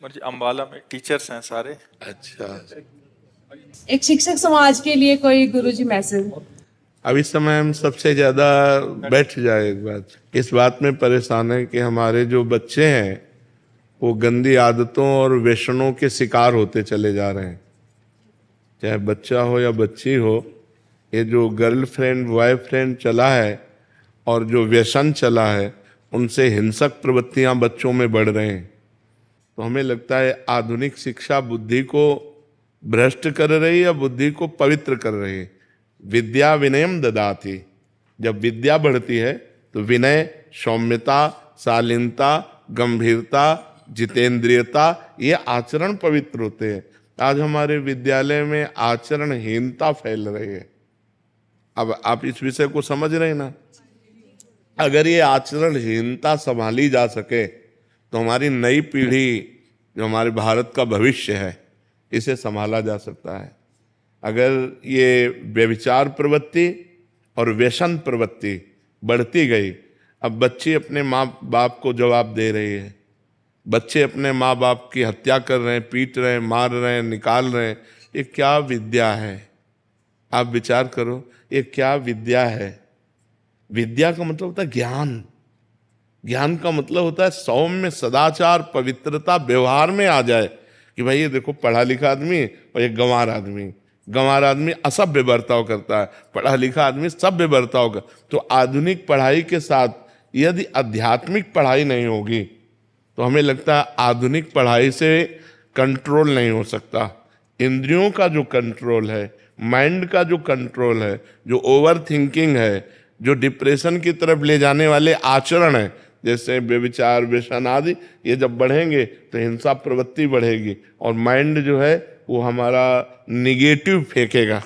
मुझे अम्बाला में टीचर्स हैं सारे। अच्छा, एक शिक्षक समाज के लिए कोई गुरुजी मैसेज? अब इस समय हम सबसे ज्यादा बैठ जाए एक बात, इस बात में परेशान है कि हमारे जो बच्चे हैं वो गंदी आदतों और व्यसनों के शिकार होते चले जा रहे हैं। चाहे बच्चा हो या बच्ची हो, ये जो गर्लफ्रेंड बॉयफ्रेंड चला है और जो व्यसन चला है, उनसे हिंसक प्रवृत्तियां बच्चों में बढ़ रहे हैं। तो हमें लगता है आधुनिक शिक्षा बुद्धि को भ्रष्ट कर रही है या बुद्धि को पवित्र कर रही है। विद्या विनयम ददाति, जब विद्या बढ़ती है तो विनय, सौम्यता, शालीनता, गंभीरता, जितेंद्रियता, ये आचरण पवित्र होते हैं। आज हमारे विद्यालय में आचरणहीनता फैल रही है। अब आप इस विषय को समझ रहे हैं ना? अगर ये आचरणहीनता संभाली जा सके तो हमारी नई पीढ़ी, जो हमारे भारत का भविष्य है, इसे संभाला जा सकता है। अगर ये व्यभिचार प्रवृत्ति और व्यसन प्रवृत्ति बढ़ती गई, अब बच्चे अपने माँ बाप को जवाब दे रही है, बच्चे अपने माँ बाप की हत्या कर रहे हैं, पीट रहे हैं, मार रहे हैं, निकाल रहे हैं, ये क्या विद्या है? आप विचार करो, ये क्या विद्या है? विद्या का मतलब होता है ज्ञान। ज्ञान का मतलब होता है सौम्य, सदाचार, पवित्रता व्यवहार में आ जाए कि भाई ये देखो पढ़ा लिखा आदमी और ये गंवार आदमी। गंवार आदमी असभ्य बर्ताव करता है, पढ़ा लिखा आदमी सभ्य बर्ताव कर। तो आधुनिक पढ़ाई के साथ यदि आध्यात्मिक पढ़ाई नहीं होगी तो हमें लगता है आधुनिक पढ़ाई से कंट्रोल नहीं हो सकता। इंद्रियों का जो कंट्रोल है, माइंड का जो कंट्रोल है, जो ओवर थिंकिंग है, जो डिप्रेशन की तरफ ले जाने वाले आचरण है, जैसे व्यभिचार, व्यसन आदि, ये जब बढ़ेंगे तो हिंसा प्रवृत्ति बढ़ेगी और माइंड जो है वो हमारा निगेटिव फेंकेगा।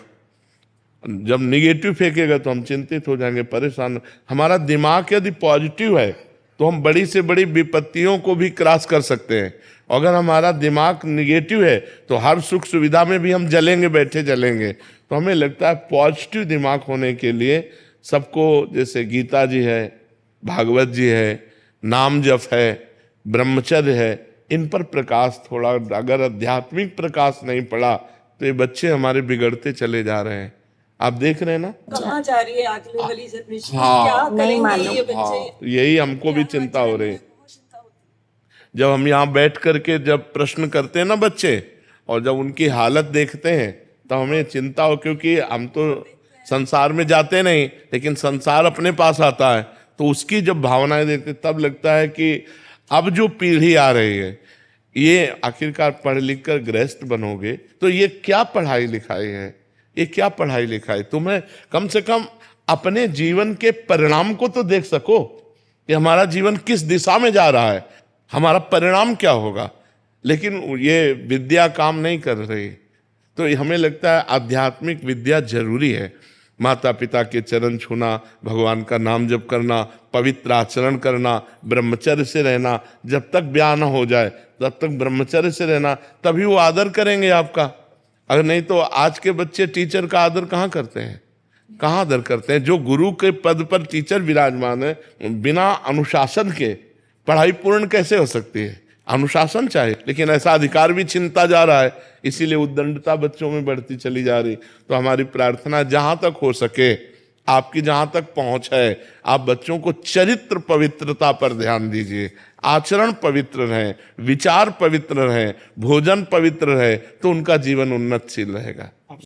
जब निगेटिव फेंकेगा तो हम चिंतित हो जाएंगे, परेशान। हमारा दिमाग यदि पॉजिटिव है तो हम बड़ी से बड़ी विपत्तियों को भी क्रॉस कर सकते हैं। अगर हमारा दिमाग निगेटिव है तो हर सुख सुविधा में भी हम जलेंगे, बैठे जलेंगे। तो हमें लगता है पॉजिटिव दिमाग होने के लिए सबको, जैसे गीता जी है, भागवत जी है, नाम जप है, ब्रह्मचर्य है, इन पर प्रकाश थोड़ा, अगर आध्यात्मिक प्रकाश नहीं पड़ा तो ये बच्चे हमारे बिगड़ते चले जा रहे हैं। आप देख रहे हैं ना कहाँ जा रही है अगली वाली जनरेशन? हाँ, क्या नहीं करेंगे ये हाँ, बच्चे? यही हमको भी चिंता हो रही है। जब हम यहाँ बैठ करके जब प्रश्न करते हैं ना बच्चे, और जब उनकी हालत देखते हैं तो हमें चिंता हो, क्योंकि हम तो संसार में जाते नहीं, लेकिन संसार अपने पास आता है। तो उसकी जब भावनाएं देखते तब लगता है कि अब जो पीढ़ी आ रही है, ये आखिरकार पढ़ लिख कर गृहस्थ बनोगे तो ये क्या पढ़ाई लिखाई है? ये क्या पढ़ाई लिखाई? तुम्हें कम से कम अपने जीवन के परिणाम को तो देख सको कि हमारा जीवन किस दिशा में जा रहा है, हमारा परिणाम क्या होगा। लेकिन ये विद्या काम नहीं कर रही। तो हमें लगता है आध्यात्मिक विद्या जरूरी है। माता पिता के चरण छूना, भगवान का नाम जप करना, पवित्र आचरण करना, ब्रह्मचर्य से रहना, जब तक ब्याह न हो जाए तब तक ब्रह्मचर्य से रहना, तभी वो आदर करेंगे आपका। अगर नहीं तो आज के बच्चे टीचर का आदर कहाँ करते हैं? कहाँ आदर करते हैं? जो गुरु के पद पर टीचर विराजमान है, बिना अनुशासन के पढ़ाई पूर्ण कैसे हो सकती है? अनुशासन चाहिए, लेकिन ऐसा अधिकार भी छिनता जा रहा है, इसीलिए उद्दंडता बच्चों में बढ़ती चली जा रही। तो हमारी प्रार्थना जहां तक हो सके, आपकी जहां तक पहुंच है, आप बच्चों को चरित्र पवित्रता पर ध्यान दीजिए। आचरण पवित्र रहे, विचार पवित्र रहे, भोजन पवित्र रहे, तो उनका जीवन उन्नतशील रहेगा।